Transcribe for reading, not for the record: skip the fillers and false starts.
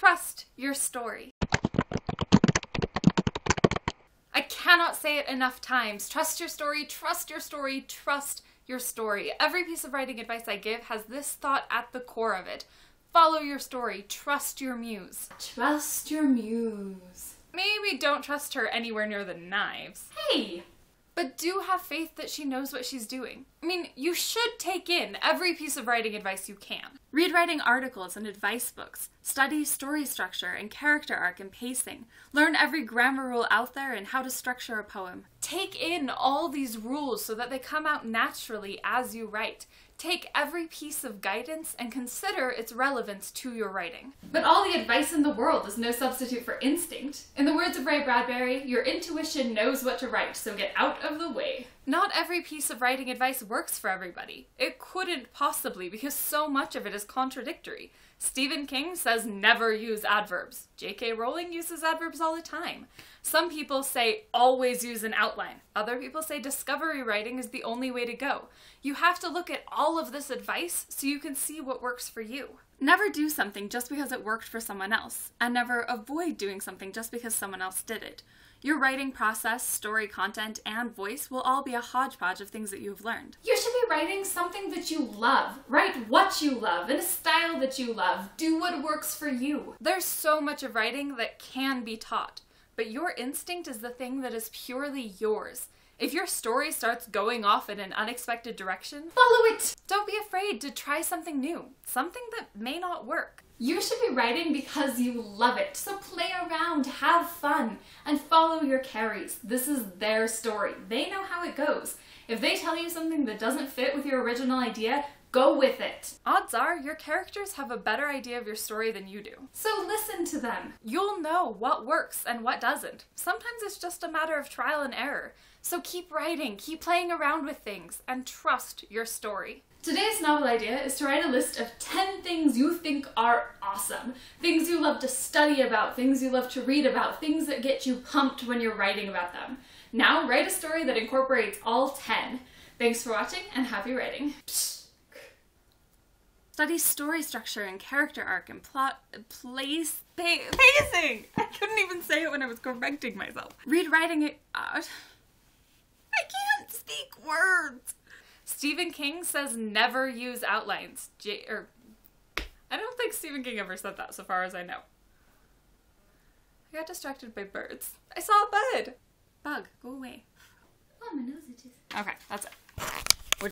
Trust your story. I cannot say it enough times. Trust your story, trust your story, trust your story. Every piece of writing advice I give has this thought at the core of it. Follow your story. Trust your muse. Trust your muse. Maybe don't trust her anywhere near the knives. Hey! But do have faith that she knows what she's doing. I mean, you should take in every piece of writing advice you can. Read writing articles and advice books. Study story structure and character arc and pacing. Learn every grammar rule out there and how to structure a poem. Take in all these rules so that they come out naturally as you write. Take every piece of guidance and consider its relevance to your writing. But all the advice in the world is no substitute for instinct. In the words of Ray Bradbury, your intuition knows what to write, so get out of the way. Not every piece of writing advice works for everybody. It couldn't possibly, because so much of it is contradictory. Stephen King says never use adverbs. J.K. Rowling uses adverbs all the time. Some people say always use an outline. Other people say discovery writing is the only way to go. You have to look at all of this advice so you can see what works for you. Never do something just because it worked for someone else, and never avoid doing something just because someone else did it. Your writing process, story content, and voice will all be a hodgepodge of things that you have learned. You should be writing something that you love. Write what you love, in a style that you love. Do what works for you. There's so much of writing that can be taught, but your instinct is the thing that is purely yours. If your story starts going off in an unexpected direction, follow it! Don't be afraid to try something new, something that may not work. You should be writing because you love it, so play around, have fun, and follow your carries. This is their story. They know how it goes. If they tell you something that doesn't fit with your original idea, go with it. Odds are your characters have a better idea of your story than you do. So listen to them. You'll know what works and what doesn't. Sometimes it's just a matter of trial and error. So keep writing, keep playing around with things, and trust your story. Today's novel idea is to write a list of 10 things you think are awesome. Things you love to study about, things you love to read about, things that get you pumped when you're writing about them. Now write a story that incorporates all 10. Thanks for watching and happy writing. Study story structure and character arc and plot, pacing. I couldn't even say it when I was correcting myself. Read writing it out. I can't speak words. Stephen King says never use outlines. I don't think Stephen King ever said that so far as I know. I got distracted by birds. I saw a bud. Bug, go away. Oh, my nose itches. Okay, that's it.